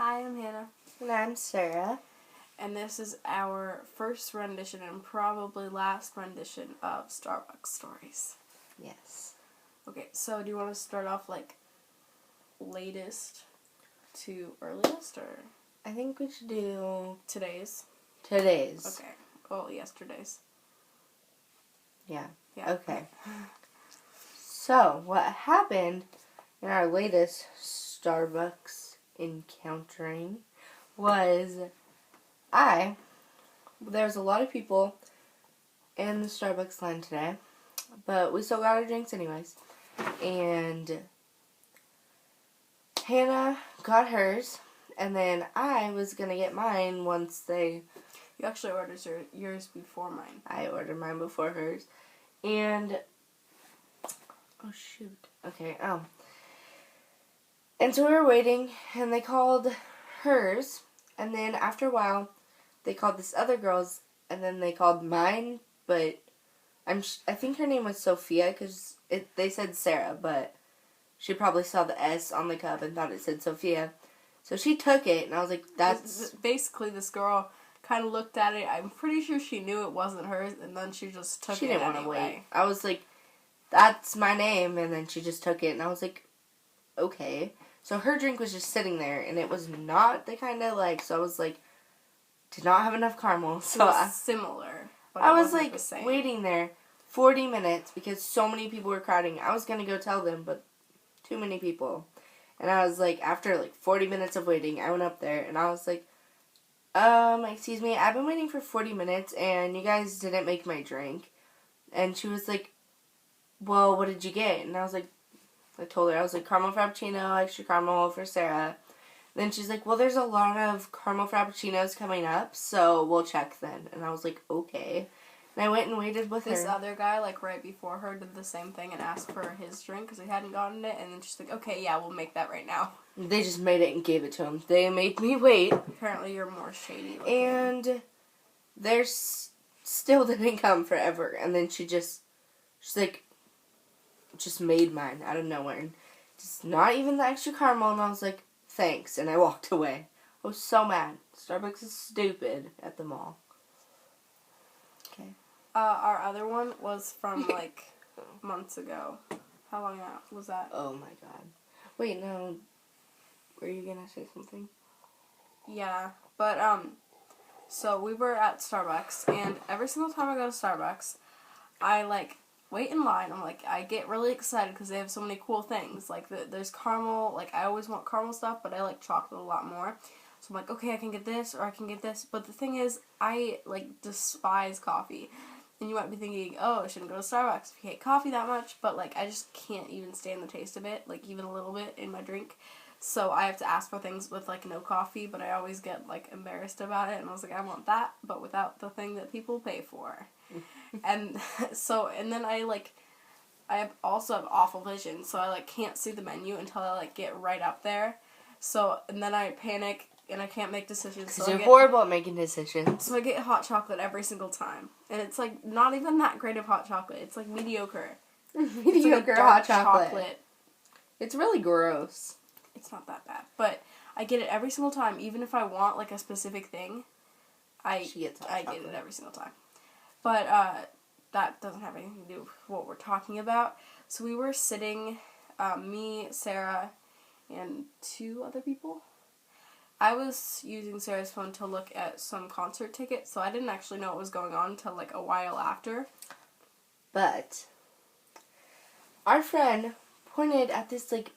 Hi, I'm Hannah. And I'm Sarah. And this is our first rendition and probably last rendition of Starbucks Stories. Yes. Okay, so do you want to start off like latest to earliest or I think we should do today's? today's. Okay. Well, yesterday's. Yeah. Yeah. Okay. So, what happened in our latest Starbucks encountering was there was a lot of people in the Starbucks line today, but we still got our drinks anyways. And Hannah got hers, and then I was going to get mine once they... You actually ordered yours before mine. I ordered mine before hers. And... Oh, shoot. Okay, And so we were waiting, and they called hers, and then after a while, they called this other girl's, and then they called mine, but I think her name was Sophia, because they said Sarah, but she probably saw the S on the cup and thought it said Sophia. So she took it, and I was like, that's... Basically, this girl kind of looked at it. I'm pretty sure she knew it wasn't hers, and then she just took it anyway. She didn't want to wait. I was like, that's my name, and then she just took it, and I was like, okay. So her drink was just sitting there, and it was not the kind I like, so I was like, did not have enough caramel. So it was similar. But I was like waiting there 40 minutes because so many people were crowding. I was going to go tell them, but too many people. And I was like, after like 40 minutes of waiting, I went up there, and I was like, excuse me, I've been waiting for 40 minutes, and you guys didn't make my drink. And she was like, well, what did you get? And I was like, I told her, I was like, caramel frappuccino, extra caramel for Sarah. Then she's like, well, there's a lot of caramel frappuccinos coming up, so we'll check then. And I was like, okay. And I went and waited with this her. Other guy, like, right before her did the same thing and asked for his drink because he hadn't gotten it. And then she's like, okay, yeah, we'll make that right now. They just made it and gave it to him. They made me wait. Apparently you're more shady looking. And there's still didn't come forever. And then she's like, just made mine out of nowhere. And just not even the extra caramel. And I was like, thanks. And I walked away. I was so mad. Starbucks is stupid at the mall. Okay. Our other one was from, like, months ago. How long was that? Oh, my God. Wait, no. Were you going to say something? Yeah. But, so we were at Starbucks, and every single time I go to Starbucks, I, like, wait in line. I'm like, I get really excited because they have so many cool things. Like, there's caramel. Like, I always want caramel stuff, but I like chocolate a lot more. So I'm like, okay, I can get this or I can get this. But the thing is, I, like, despise coffee. And you might be thinking, oh, I shouldn't go to Starbucks if you hate coffee that much. But, like, I just can't even stand the taste of it, like, even a little bit in my drink. So I have to ask for things with, like, no coffee, but I always get, like, embarrassed about it. And I was like, I want that, but without the thing that people pay for. And so, and then I also have awful vision, so I, like, can't see the menu until I, like, get right up there. So, and then I panic, and I can't make decisions. Because you're horrible at making decisions. So I get hot chocolate every single time. And it's, like, not even that great of hot chocolate. It's, like, mediocre. Mediocre like hot chocolate. It's really gross. It's not that bad. But I get it every single time, even if I want, like, a specific thing. I get it every single time. But that doesn't have anything to do with what we're talking about. So we were sitting, me, Sarah, and 2 other people. I was using Sarah's phone to look at some concert tickets, so I didn't actually know what was going on until, like, a while after. But our friend pointed at this, like,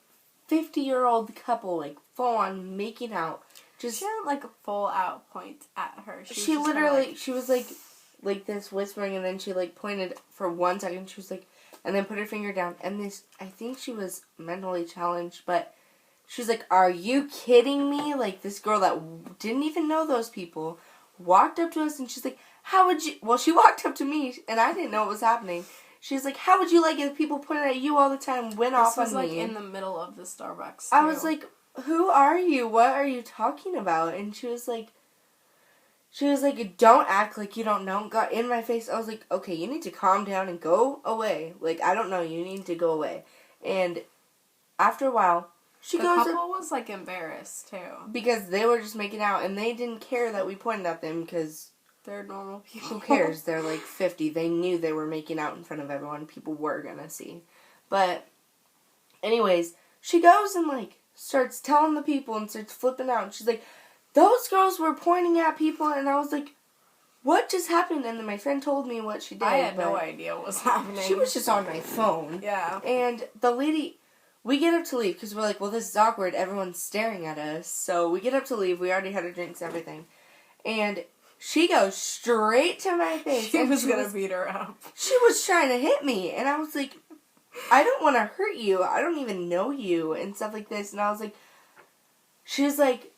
50-year-old couple, like, full on making out. She didn't, like, full out point at her. She literally, she was, like this whispering, and then she, like, pointed for 1 second. She was like, and then put her finger down. And this, I think she was mentally challenged, but she was like, are you kidding me? Like, this girl that didn't even know those people walked up to us, and she's like, how would you, well, she walked up to me, and I didn't know what was happening. She was like, how would you like it if people pointed at you all the time, went off on me? This was, like, in the middle of the Starbucks, too. I was like, who are you? What are you talking about? And she was like, don't act like you don't know. Got in my face. I was like, okay, you need to calm down and go away. Like, I don't know. You need to go away. And after a while, She The goes couple was like embarrassed too. because they were just making out and they didn't care that we pointed at them because They're normal people. who cares? They're like 50. They knew they were making out in front of everyone. People were gonna see. But, anyways, she goes and like starts telling the people and starts flipping out. And she's like, those girls were pointing at people. And I was like, what just happened? And then my friend told me what she did. I had no idea what was happening. She was just on my phone. Yeah. And the lady, we get up to leave because we're like, well, this is awkward. Everyone's staring at us. So we get up to leave. We already had our drinks, everything. And she goes straight to my face. She was going to beat her up. She was trying to hit me. And I was like, I don't want to hurt you. I don't even know you. And stuff like this. And I was like, she's like,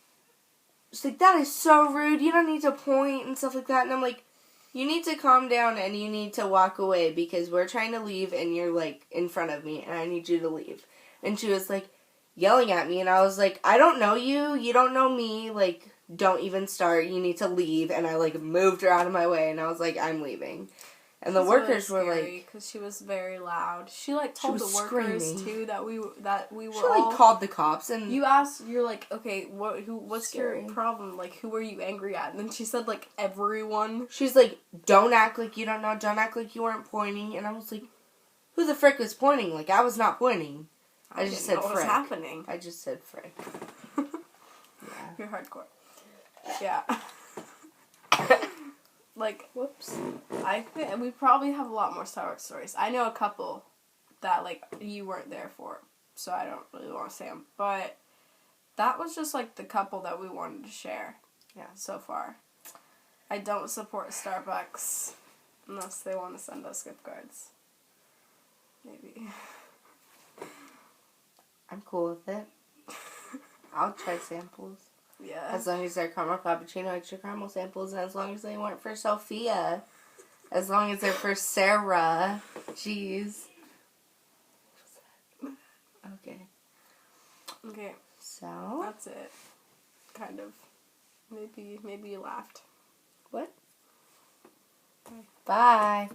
that is so rude. You don't need to point and stuff like that. And I'm like, you need to calm down and you need to walk away because we're trying to leave and you're like in front of me and I need you to leave. And she was like yelling at me and I was like, I don't know you. You don't know me. Like, don't even start. You need to leave. And I like moved her out of my way and I was like, I'm leaving. And the workers were like, because she was very loud. She like told the workers screaming. too that we were she like called the cops and you asked, you're like, okay, what's Scary. your problem? Like, who are you angry at? And then she said like everyone. she's like, don't act like you don't know. Don't act like you weren't pointing. And I was like, who the frick was pointing? Like I was not pointing. I just said know what was frick. happening. I just said frick. Yeah. You're hardcore. Yeah. Like, Whoops. I think we probably have a lot more Star Wars stories. I know a couple that, like, you weren't there for, so I don't really want to say them. But that was just, like, the couple that we wanted to share. Yeah. So far. I don't support Starbucks unless they want to send us gift cards. Maybe. I'm cool with it. I'll try samples. Yeah. As long as they're caramel cappuccino, extra caramel samples, and as long as they weren't for Sophia. As long as they're for Sarah. Jeez. Okay. Okay. So? That's it. Kind of. Maybe you laughed. What? Bye.